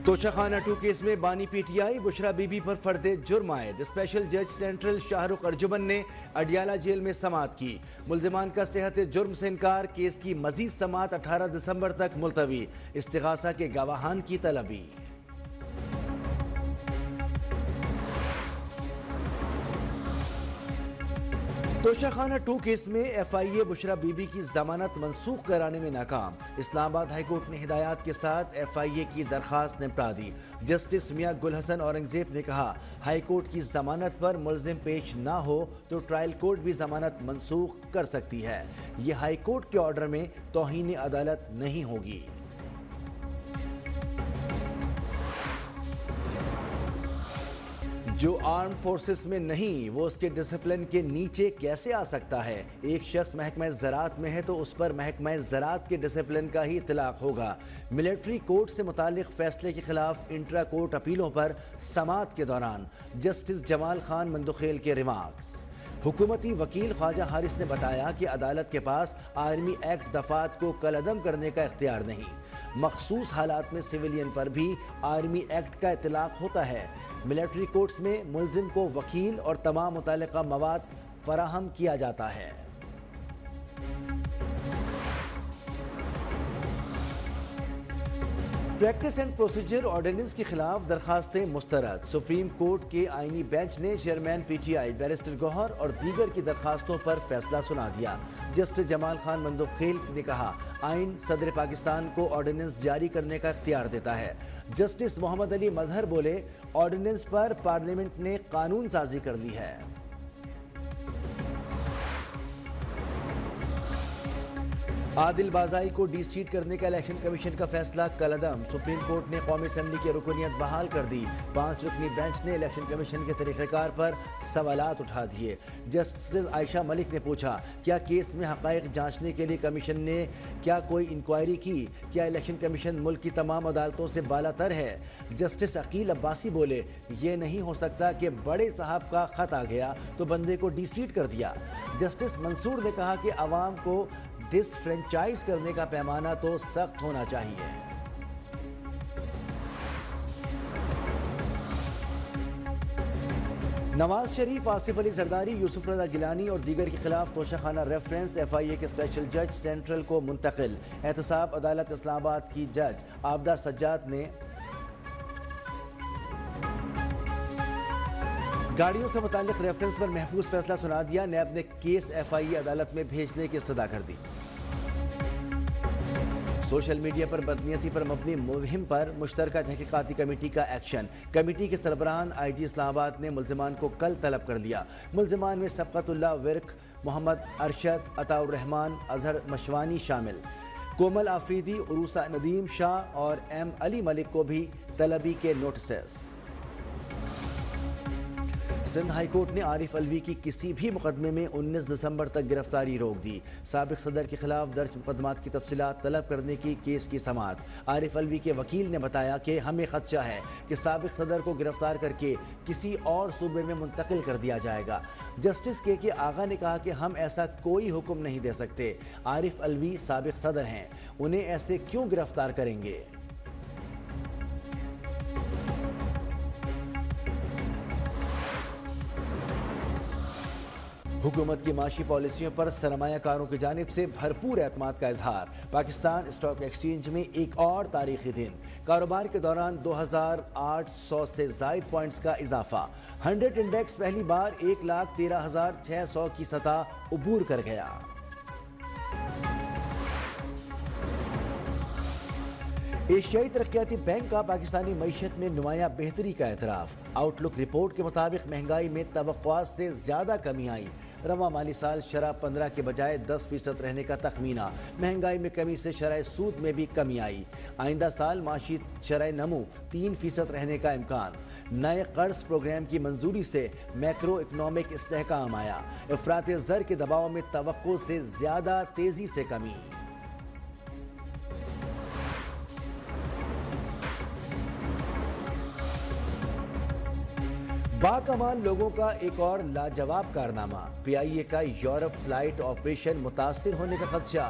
توشخانہ 2 case میں بانی پی ٹی آئی بشرا be be پر فرد جرم عائد اسپیشل جج سینٹرل شاہ رخ ارجمن نے اڈیالہ جیل میں سماعت کی۔ ملزمان کا صحت جرم سے انکار، کیس کی مزید سماعت 18 دسمبر تک ملتوی، استغاثہ کے گواہان کی طلبی۔ توشخانہ 2 کیس میں F I a Bushra be be کی ضمانت منسوخ کرانے میں ناکام، اسلام آباد ہائی کورٹ نے ہدایات کے ساتھ ایف آئی اے کی درخواست نمٹا دی۔ جسٹس میاں گل حسن اورنگزیب نے کہا، ہائی کورٹ کی ضمانت پر ملزم پیش نہ ہو تو ٹرائل کورٹ بھی ضمانت منسوخ کر سکتی ہے۔ یہ ہائی کورٹ کے آرڈر میں توہین عدالت نہیں ہوگی۔ جو آرم فورسز میں نہیں وہ اس کے ڈسپلن کے نیچے کیسے آ سکتا ہے؟ ایک شخص محکمہ زراعت میں ہے تو اس پر محکمہ زراعت کے ڈسپلن کا ہی اطلاق ہوگا۔ ملٹری کورٹ سے متعلق فیصلے کے خلاف انٹرا کورٹ اپیلوں پر سماعت کے دوران جسٹس جمال خان مندوخیل کے ریمارکس۔ حکومتی وکیل خواجہ حارث نے بتایا کہ عدالت کے پاس آرمی ایکٹ دفعات کو کالعدم کرنے کا اختیار نہیں، مخصوص حالات میں سویلین پر بھی آرمی ایکٹ کا اطلاق ہوتا ہے۔ ملٹری کورٹس میں ملزم کو وکیل اور تمام متعلقہ مواد فراہم کیا جاتا ہے۔ پریکٹس اینڈ پروسیجر آرڈیننس کے خلاف درخواستیں مسترد، سپریم کورٹ کے آئینی بینچ نے چیئرمین پی ٹی آئی بیرسٹر گوہر اور دیگر کی درخواستوں پر فیصلہ سنا دیا۔ جسٹس جمال خان مندوخیل نے کہا، آئین صدر پاکستان کو آرڈیننس جاری کرنے کا اختیار دیتا ہے۔ جسٹس محمد علی مظہر بولے، آرڈیننس پر پارلیمنٹ نے قانون سازی کر لی ہے۔ عادل بازائی کو ڈی سیٹ کرنے کا الیکشن کمیشن کا فیصلہ کالعدم، سپریم کورٹ نے قومی اسمبلی کی رکنیت بحال کر دی۔ 5 رکنی بینچ نے الیکشن کمیشن کے طریقہ کار پر سوالات اٹھا دیے۔ جسٹس عائشہ ملک نے پوچھا، کیا کیس میں حقائق جانچنے کے لیے کمیشن نے کیا کوئی انکوائری کی؟ کیا الیکشن کمیشن ملک کی تمام عدالتوں سے بالا تر ہے؟ جسٹس عقیل عباسی بولے، یہ نہیں ہو سکتا کہ بڑے صاحب کا خط آ گیا تو بندے کو ڈی سیٹ کر دیا۔ جسٹس منصور نے کہا کہ عوام کو ڈس فرینچائز کرنے کا پیمانہ تو سخت ہونا چاہیے۔ نواز شریف، آصف علی زرداری، یوسف رضا گیلانی اور دیگر کے خلاف توشخانہ ریفرنس ایف آئی اے کے اسپیشل جج سینٹرل کو منتقل۔ احتساب عدالت اسلام آباد کی جج عابدہ سجاد نے گاڑیوں سے متعلق ریفرنس پر محفوظ فیصلہ سنا دیا۔ نیب نے کیس ایف آئی اے عدالت میں بھیجنے کی استدعا کر دی۔ سوشل میڈیا پر بدنیتی پر مبنی مہم پر مشترکہ تحقیقاتی کمیٹی کا ایکشن، کمیٹی کے سربراہان آئی جی اسلام آباد نے ملزمان کو کل طلب کر لیا۔ ملزمان میں سبقت اللہ ورک، محمد ارشد، عطاء الرحمان، اظہر مشوانی شامل۔ کومل آفریدی، عروسہ ندیم شاہ اور ایم علی ملک کو بھی طلبی کے نوٹسز۔ سندھ ہائی کورٹ نے عارف الوی کی کسی بھی مقدمے میں 19 دسمبر تک گرفتاری روک دی۔ سابق صدر کے خلاف درج مقدمات کی تفصیلات طلب کرنے کی کیس کی سماعت۔ عارف الوی کے وکیل نے بتایا کہ ہمیں خدشہ ہے کہ سابق صدر کو گرفتار کر کے کسی اور صوبے میں منتقل کر دیا جائے گا۔ جسٹس کے آغا نے کہا کہ ہم ایسا کوئی حکم نہیں دے سکتے۔ عارف الوی سابق صدر ہیں، انہیں ایسے کیوں گرفتار کریں گے؟ حکومت کی معاشی پالیسیوں پر سرمایہ کاروں کی جانب سے بھرپور اعتماد کا اظہار۔ پاکستان اسٹاک ایکسچینج میں ایک اور تاریخی دن، کاروبار کے دوران 2800 سے زائد پوائنٹس کا اضافہ۔ 100 انڈیکس پہلی بار 1,13,600 کی سطح عبور کر گیا۔ ایشیائی ترقیاتی بینک کا پاکستانی معیشت میں نمایاں بہتری کا اعتراف۔ آؤٹ لک رپورٹ کے مطابق مہنگائی میں توقعات سے زیادہ کمی آئی۔ رواں مالی سال شرح 15 کے بجائے 10% رہنے کا تخمینہ۔ مہنگائی میں کمی سے شرح سود میں بھی کمی آئی۔ آئندہ سال معاشی شرح نمو 3% رہنے کا امکان۔ نئے قرض پروگرام کی منظوری سے میکرو اکنامک استحکام آیا۔ افراط زر کے دباؤ میں توقع سے زیادہ تیزی سے کمی۔ باکمال لوگوں کا ایک اور لاجواب کارنامہ، پی آئی اے کا یورپ فلائٹ آپریشن متاثر ہونے کا خدشہ۔